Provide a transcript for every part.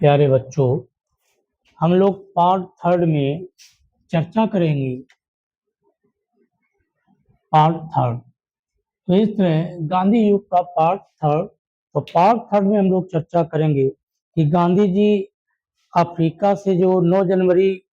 प्यारे बच्चों, हम लोग पार्ट थर्ड में चर्चा करेंगे। पार्ट थर्ड तो इस तरह गांधी युग का पार्ट थर्ड। तो पार्ट थर्ड में हम लोग चर्चा करेंगे कि गांधी जी अफ्रीका से जो 9 जनवरी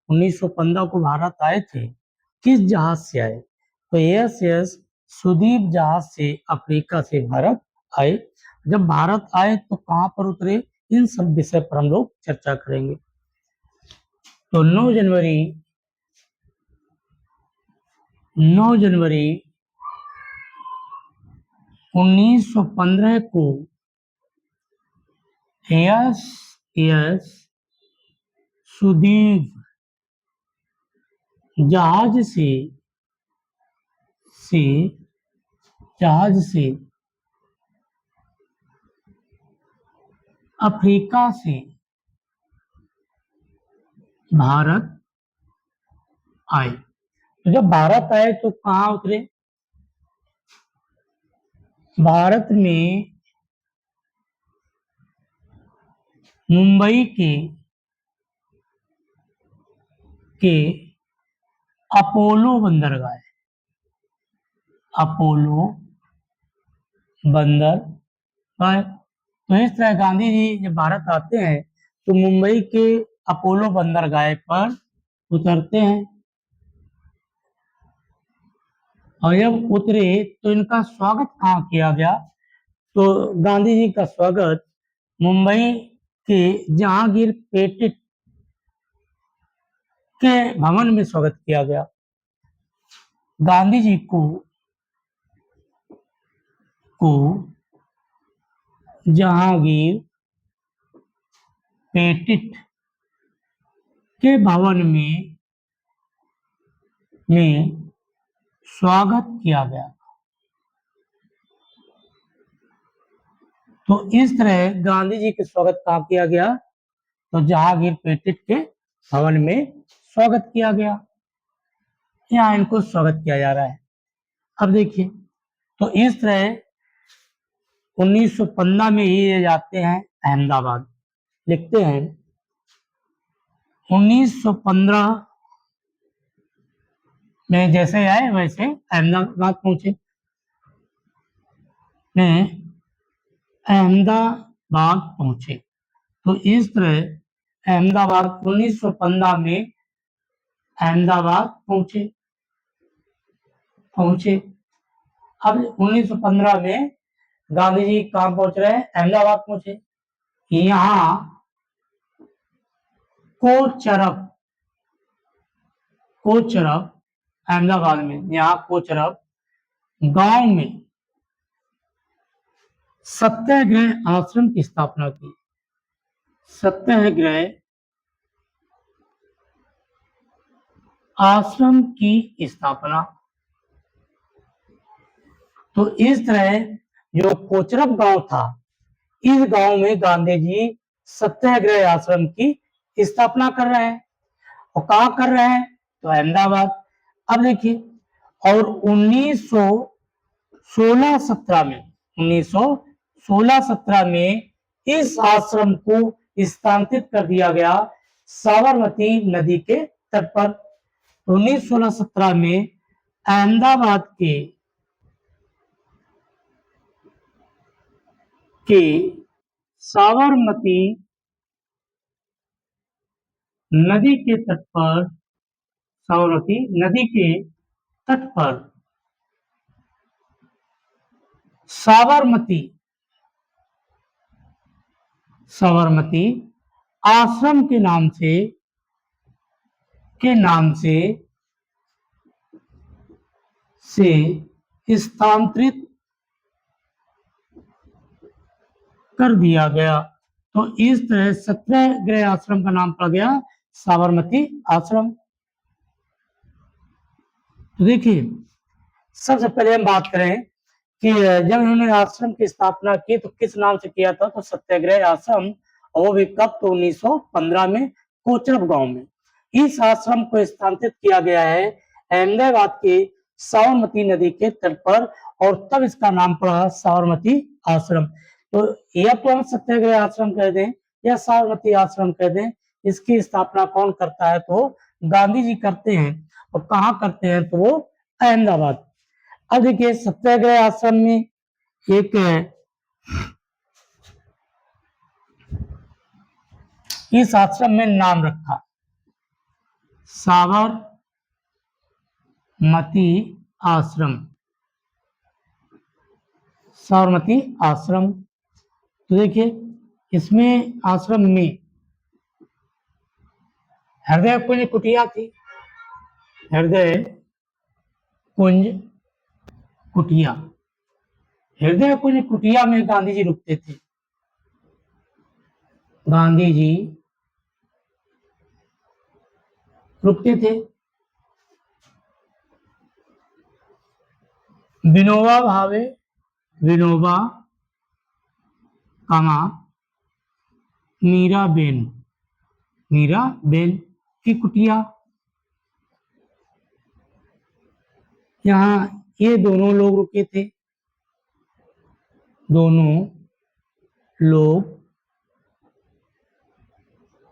1915 को भारत आए थे, किस जहाज से आए। तो यस सुदीप जहाज से अफ्रीका से भारत आए। जब भारत आए तो कहाँ पर उतरे, इन सब विषय पर हम लोग चर्चा करेंगे। तो 9 जनवरी 1915 को यस सुदीप जहाज से अफ्रीका से भारत आए। तो जब भारत आए तो कहाँ उतरे, भारत में मुंबई के अपोलो बंदरगाह तो इस तरह गांधी जी जब भारत आते हैं तो मुंबई के अपोलो बंदरगाह पर उतरते हैं, और जब उतरे तो इनका स्वागत कहाँ किया गया। तो गांधी जी का स्वागत मुंबई के जहांगीर पेटेंट के भवन में स्वागत किया गया। गांधी जी को जहांगीर पेटेंट के भवन में स्वागत किया गया। तो इस तरह गांधी जी के स्वागत कहाँ किया गया, तो जहांगीर पेटेंट के भवन में स्वागत किया गया। यहाँ इनको स्वागत किया जा रहा है। अब देखिए, तो इस तरह 1915 में ही ये जाते हैं अहमदाबाद। लिखते हैं 1915 में जैसे आए वैसे अहमदाबाद पहुंचे। तो इस तरह अहमदाबाद 1915 में अहमदाबाद पहुंचे। अब 1915 में गांधी जी कहाँ पहुंच रहे हैं, अहमदाबाद पहुंचे। यहाँ कोचरब अहमदाबाद में, यहाँ कोचरब गांव में सत्याग्रह आश्रम की स्थापना की। सत्याग्रह आश्रम की स्थापना। तो इस तरह जो कोचरब गांव था, इस गांव में गांधी जी सत्याग्रह आश्रम की स्थापना कर रहे हैं। और कहाँ कर रहे हैं, तो अहमदाबाद। अब देखिए, और 1916-17 में इस आश्रम को स्थानांतरित कर दिया गया साबरमती नदी के तट पर। 1916-17 में अहमदाबाद के साबरमती नदी के तट पर साबरमती आश्रम के नाम से स्थानांतरित कर दिया गया। तो इस तरह सत्याग्रह आश्रम का नाम पड़ गया साबरमती आश्रम। तो देखिए, सबसे पहले हम बात करें कि जब इन्होंने आश्रम की स्थापना की तो किस नाम से किया था, तो सत्याग्रह आश्रम। और वो भी कब, तो 1915 में कोचरब गांव में। इस आश्रम को स्थानांतरित किया गया है अहमदाबाद के साबरमती नदी के तट पर, और तब इसका नाम पड़ा साबरमती आश्रम। तो यह तो हम सत्याग्रह आश्रम कहते हैं, या साबरमती आश्रम कह दें। इसकी स्थापना कौन करता है? तो गांधी जी करते हैं। और कहाँ करते हैं? तो वो अहमदाबाद। अब देखिए सत्याग्रह आश्रम में एक इस आश्रम में नाम रखा साबरमती आश्रम। साबरमती आश्रम। तो देखिए इसमें आश्रम में हृदय कुंज कुटिया थी। हृदय कुंज कुटिया। हृदय कुंज कुटिया में गांधी जी रुकते थे। गांधी जी रुकते थे। विनोबा भावे, विनोबा कामा मीराबेन, मीराबेन की कुटिया। यहाँ ये दोनों लोग रुके थे। दोनों लोग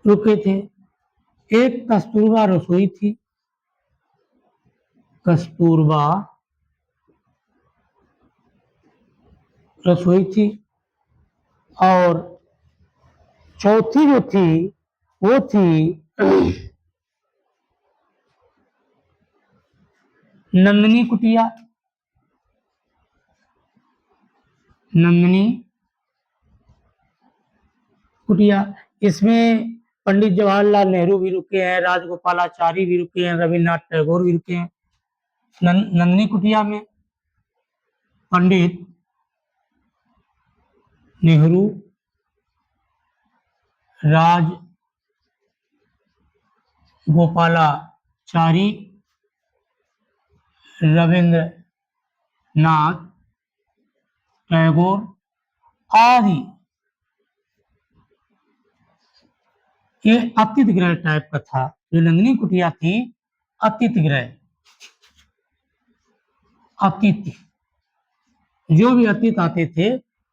रुके थे। एक कस्तूरबा रसोई थी। कस्तूरबा रसोई थी। और चौथी जो थी वो थी नंदनी कुटिया। नंदनी कुटिया। इसमें पंडित जवाहरलाल नेहरू भी रुके हैं, राजगोपालाचारी भी रुके हैं, रविन्द्रनाथ टैगोर भी रुके हैं। नंदनी कुटिया में पंडित नेहरू, राजगोपालाचारी, रविन्द्रनाथ टैगोर आदि। ये अतिथि गृह टाइप का था। जो नंदनी कुटिया थी अतिथि गृह। अतिथि जो भी अतिथि आते थे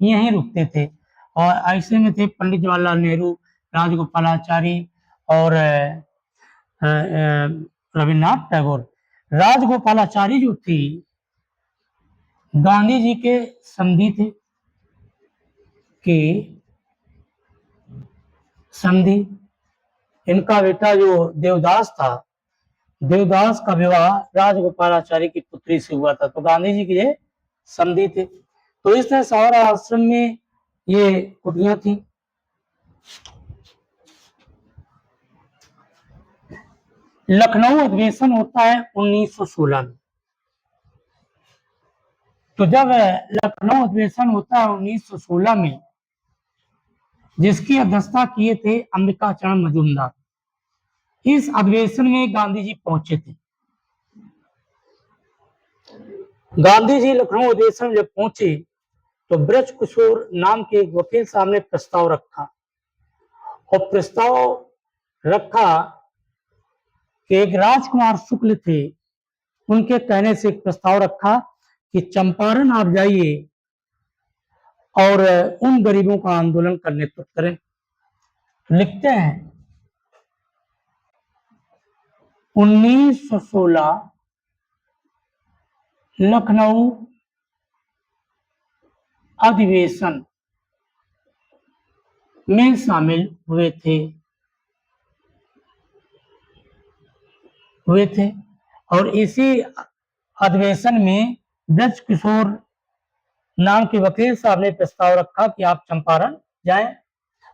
यहीं रुकते थे। और ऐसे में थे पंडित जवाहरलाल नेहरू, राजगोपालाचारी और रविन्द्रनाथ टैगोर। राजगोपालाचारी जो थी गांधी जी के समधी थे। के समधी। इनका बेटा जो देवदास था, देवदास का विवाह राजगोपालाचारी की पुत्री से हुआ था। तो गांधी जी के समधी थे। तो इस तरह सारा आश्रम में ये कुटियां थी। लखनऊ अधिवेशन होता है 1916 में। तो जब लखनऊ अधिवेशन होता है 1916 में, जिसकी अध्यक्षता किए थे अंबिका चरण मजूमदार, इस अधिवेशन में गांधी जी पहुंचे थे। गांधी जी लखनऊ अधिवेशन जब पहुंचे तो ब्रज किशोर नाम के एक वकील साहब ने प्रस्ताव रखा। और प्रस्ताव रखा कि एक राजकुमार शुक्ल थे, उनके कहने से एक प्रस्ताव रखा कि चंपारण आप जाइए और उन गरीबों का आंदोलन का नेतृत्व करें। लिखते हैं 1916 लखनऊ अधिवेशन में शामिल हुए थे। और इसी अधिवेशन में ब्रज किशोर नाम के वकील साहब ने प्रस्ताव रखा कि आप चंपारण जाएं।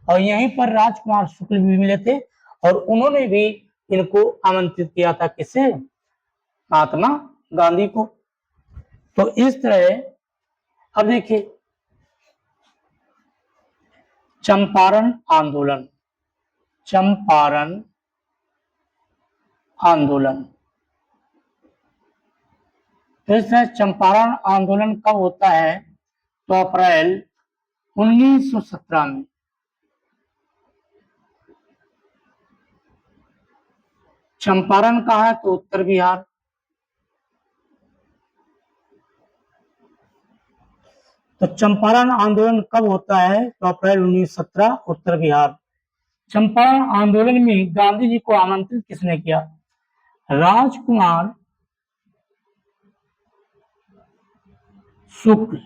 और यहीं पर राजकुमार शुक्ल भी मिले थे और उन्होंने भी इनको आमंत्रित किया था। किसे? महात्मा गांधी को। तो इस तरह अब देखिए चंपारण आंदोलन। चंपारण आंदोलन। तो इस तरह चंपारण आंदोलन कब होता है? तो अप्रैल 1917 में। चंपारण कहाँ है? तो उत्तर बिहार। तो चंपारण आंदोलन कब होता है? तो अप्रैल 1917 उत्तर बिहार। चंपारण आंदोलन में गांधी जी को आमंत्रित किसने किया? राजकुमार शुक्ल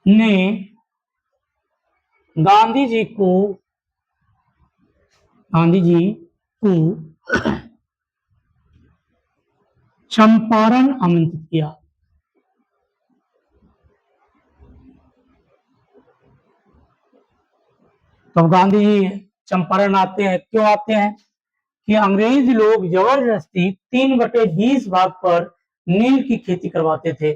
ने गांधी जी को चंपारण आमंत्रित किया। तो गांधी जी चंपारण आते हैं, क्यों आते हैं? कि अंग्रेज लोग जबरदस्ती 3/20 भाग पर नील की खेती करवाते थे।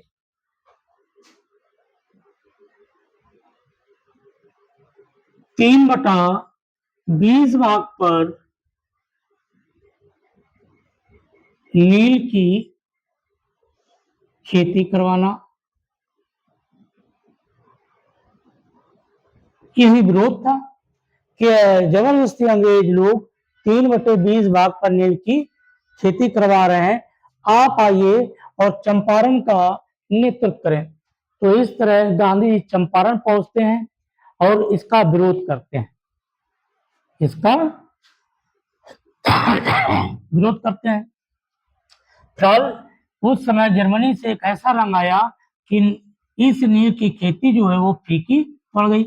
3/20 भाग पर नील की खेती करवाना, यही विरोध था कि जबरदस्ती अंग्रेज लोग 3/20 भाग पर नील की खेती करवा रहे हैं, आप आइए और चंपारण का नेतृत्व करें। तो इस तरह गांधी जी चंपारण पहुंचते हैं और इसका विरोध करते हैं, इसका विरोध करते हैं। फिर उस समय जर्मनी से एक ऐसा रंग आया कि इस नील की खेती जो है वो फीकी पड़ गई।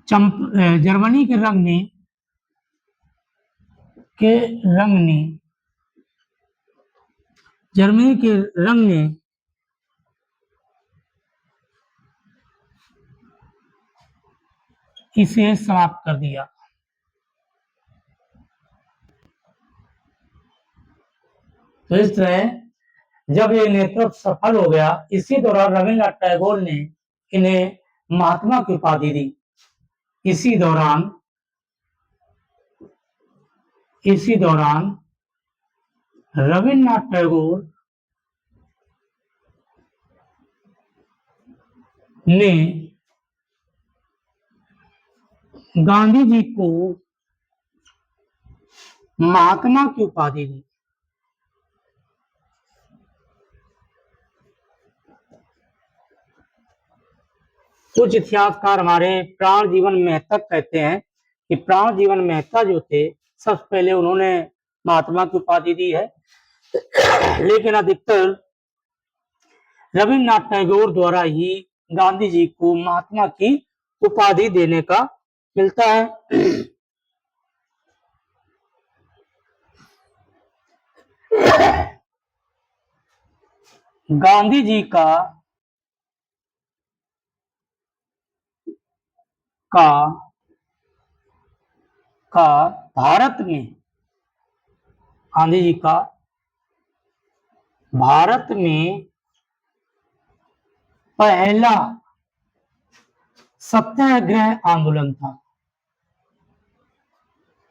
जर्मनी के रंग ने इसे समाप्त कर दिया। तो इस तरह जब ये नेतृत्व सफल हो गया, इसी दौरान रविन्द्रनाथ टैगोर ने इन्हें महात्मा की उपाधि दी। इसी दौरान रविन्द्रनाथ टैगोर ने गांधी जी को महात्मा की उपाधि दी। कुछ इतिहासकार हमारे प्राण जीवन मेहता कहते हैं कि प्राण जीवन मेहता जो थे, सबसे पहले उन्होंने महात्मा की उपाधि दी है, लेकिन अधिकतर रविन्द्रनाथ टैगोर द्वारा ही गांधी जी को महात्मा की उपाधि देने का मिलता है। गांधी जी का भारत में पहला सत्याग्रह आंदोलन था।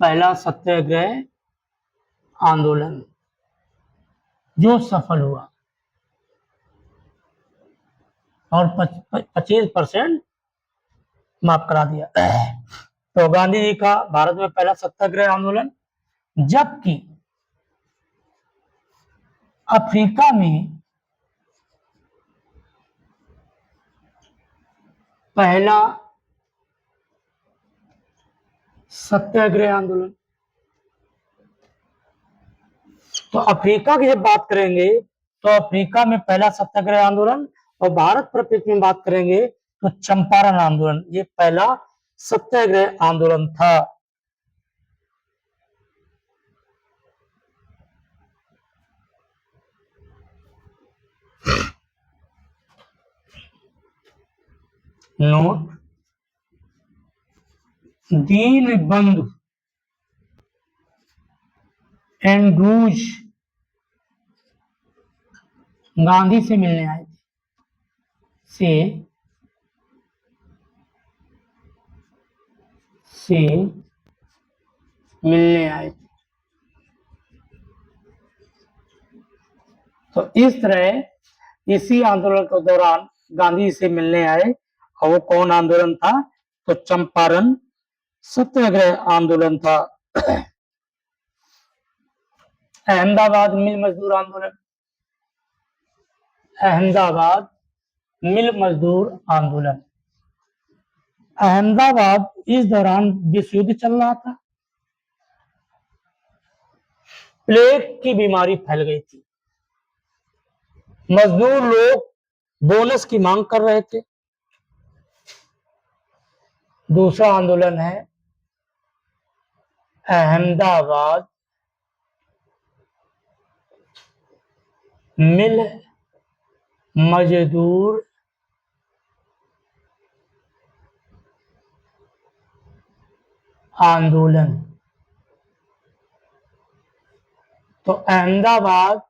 पहला सत्याग्रह आंदोलन जो सफल हुआ और 25% माफ करा दिया। तो गांधी जी का भारत में पहला सत्याग्रह आंदोलन, जबकि अफ्रीका में पहला सत्याग्रह आंदोलन। तो अफ्रीका की जब बात करेंगे तो अफ्रीका में पहला सत्याग्रह आंदोलन, और भारत परिप्रेक्ष्य में बात करेंगे तो चंपारण आंदोलन ये पहला सत्याग्रह आंदोलन था। नोट, दीनबंधु एंड्रूज गांधी से मिलने आए थे, से मिलने आए थे। तो इस तरह इसी आंदोलन के दौरान गांधी से मिलने आए, और वो कौन आंदोलन था? तो चंपारण सत्याग्रह आंदोलन था। अहमदाबाद मिल मजदूर आंदोलन, अहमदाबाद मिल मजदूर आंदोलन। अहमदाबाद इस दौरान विश्व युद्ध चल रहा था, प्लेग की बीमारी फैल गई थी, मजदूर लोग बोनस की मांग कर रहे थे। दूसरा आंदोलन है अहमदाबाद मिल मजदूर आंदोलन। तो अहमदाबाद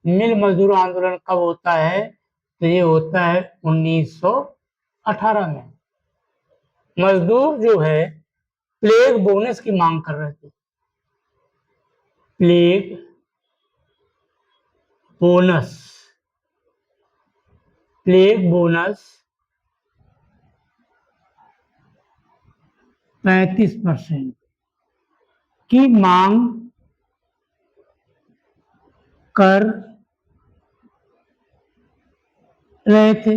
मिल मजदूर आंदोलन कब होता है? तो ये होता है 1918 में। मजदूर जो है प्लेग बोनस की मांग कर रहे थे, प्लेग बोनस, प्लेग बोनस 35% की मांग कर रहे थे।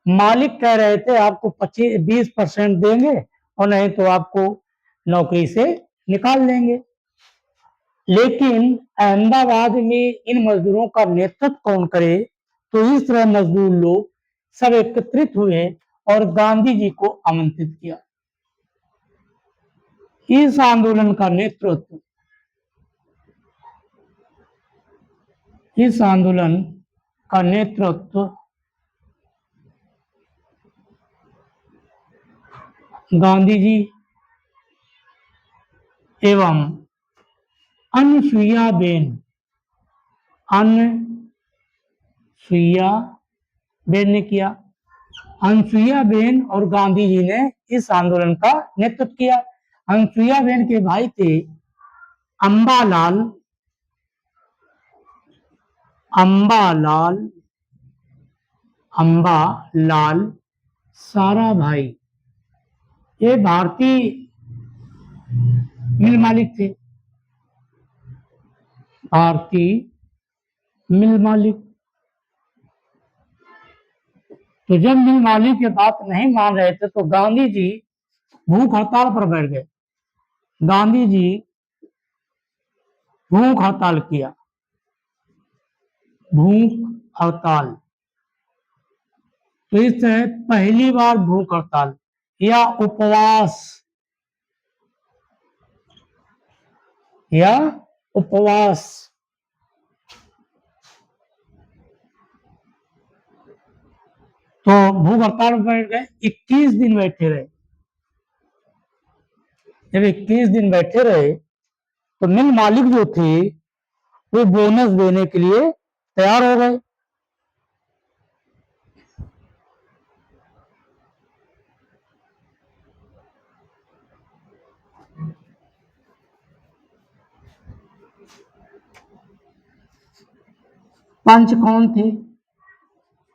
मालिक कह रहे थे आपको 20% देंगे और नहीं तो आपको नौकरी से निकाल देंगे। लेकिन अहमदाबाद में इन मजदूरों का नेतृत्व कौन करे? तो इस तरह मजदूर लोग सब एकत्रित हुए और गांधी जी को आमंत्रित किया। इस आंदोलन का नेतृत्व, इस आंदोलन का नेतृत्व गांधी जी एवं अनुसुईयाबेन ने किया। अनुसुईयाबेन और गांधी जी ने इस आंदोलन का नेतृत्व किया। अनुसुईयाबेन के भाई थे अंबालाल साराभाई। ये भारतीय मिल मालिक थे, भारतीय मिल मालिक। तो जब मिल मालिक ये बात नहीं मान रहे थे तो गांधी जी भूख हड़ताल पर बैठ गए। गांधी जी भूख हड़ताल किया, भूख हड़ताल। तो इस तरह पहली बार भूख हड़ताल या उपवास तो भूख हड़ताल पर बैठ गए, 21 दिन बैठे रहे। जब 21 दिन बैठे रहे तो मिल मालिक जो थे वो बोनस देने के लिए तैयार हो गए। पंच कौन थे?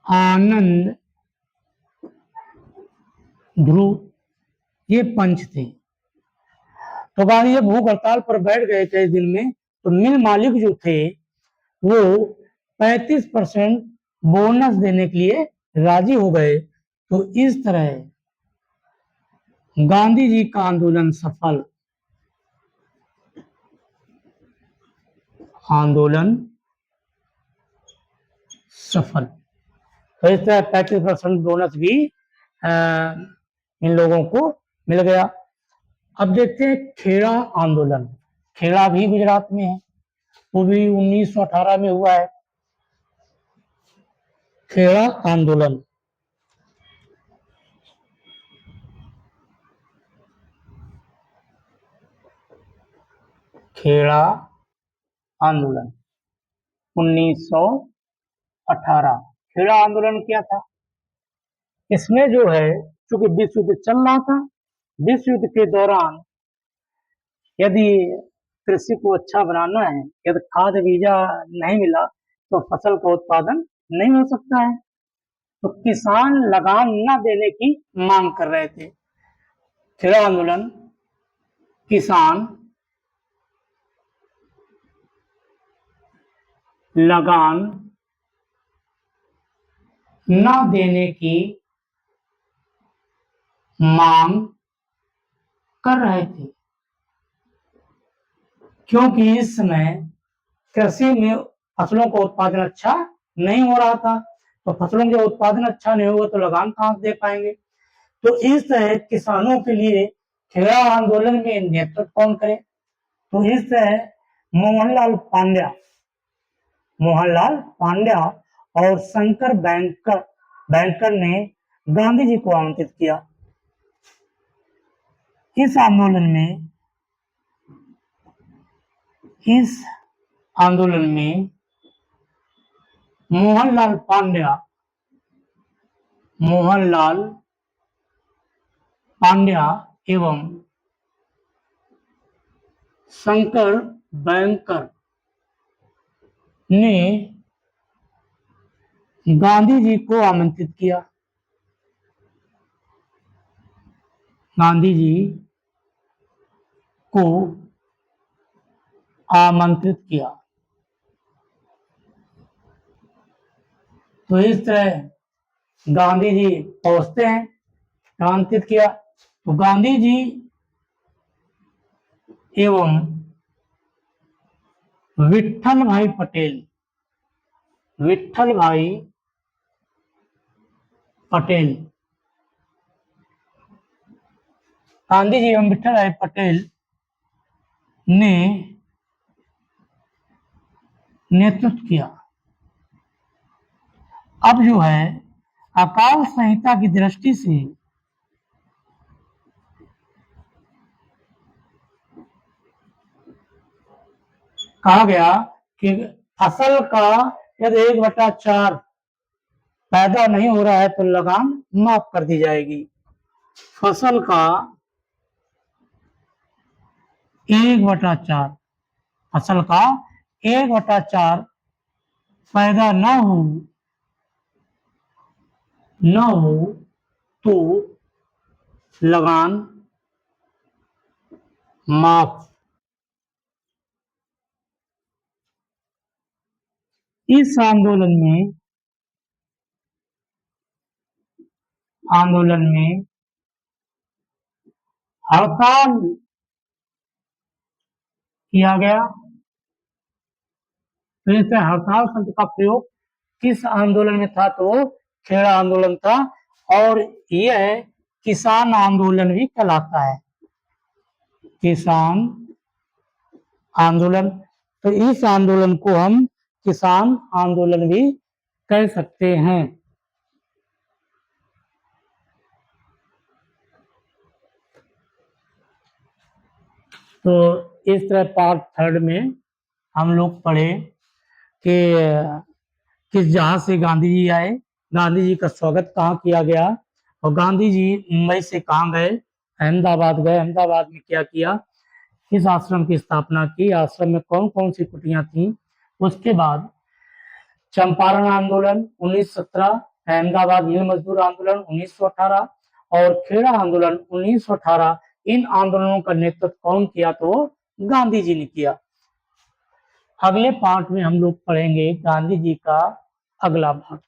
आनंद, ध्रुव, ये पंच थे। तो गांधी जब भूख हड़ताल पर बैठ गए कई दिन में तो मिल मालिक जो थे वो 35% बोनस देने के लिए राजी हो गए। तो इस तरह गांधी जी का आंदोलन सफल, तो इस तरह 35% बोनस भी इन लोगों को मिल गया। अब देखते हैं खेड़ा आंदोलन। खेड़ा भी गुजरात में है, वो भी 1918 में हुआ है। खेड़ा आंदोलन, खेड़ा आंदोलन 1918। खेड़ा आंदोलन क्या था? इसमें जो है चूंकि विश्व युद्ध चल रहा था, विश्व युद्ध के दौरान यदि कृषि को अच्छा बनाना है, यदि खाद बीजा नहीं मिला तो फसल का उत्पादन नहीं हो सकता है। तो किसान लगान न देने की मांग कर रहे थे। खेड़ा आंदोलन किसान लगान न देने की मांग कर रहे थे, क्योंकि इस समय कृषि में फसलों का उत्पादन अच्छा नहीं हो रहा था। तो फसलों के उत्पादन अच्छा नहीं होगा तो लगान कहां से दे पाएंगे। तो इस तरह किसानों के लिए खेड़ा आंदोलन में नेतृत्व कौन करे, तो इस तरह मोहनलाल पांड्या और शंकर बैंकर ने गांधी जी को आमंत्रित किया। इस आंदोलन में मोहनलाल पांड्या एवं शंकर बैंकर ने गांधी जी को आमंत्रित किया। गांधी जी को आमंत्रित किया। तो इस तरह गांधी जी पहुंचते हैं, आमंत्रित किया। तो गांधी जी एवं विट्ठल भाई पटेल गांधी जी एवं विट्ठल भाई पटेल ने नेतृत्व किया। अब जो है अकाल संहिता की दृष्टि से कहा गया कि फसल का यदि 1/4 पैदा नहीं हो रहा है तो लगान माफ कर दी जाएगी। फसल का 1/4 पैदा न हो तो लगान माफ। इस आंदोलन में हड़ताल किया गया। तो इस हड़ताल शब्द का प्रयोग किस आंदोलन में था, तो खेड़ा आंदोलन था। और यह किसान आंदोलन भी कहलाता है, किसान आंदोलन। तो इस आंदोलन को हम किसान आंदोलन भी कह सकते हैं। तो इस तरह पार्ट 3 में हम लोग पढ़े कि किस जहाज से गांधी जी आए, गांधी जी का स्वागत कहाँ किया गया, और गांधी जी मुंबई से कहाँ गए, अहमदाबाद गए, अहमदाबाद में क्या किया, किस आश्रम की स्थापना की, आश्रम में कौन कौन सी कुटियां थी। उसके बाद चंपारण आंदोलन 1917, अहमदाबाद मिल मजदूर आंदोलन 1918 और खेड़ा आंदोलन 1918। इन आंदोलनों का नेतृत्व कौन किया, तो गांधी जी ने किया। अगले पार्ट में हम लोग पढ़ेंगे गांधी जी का अगला भाग।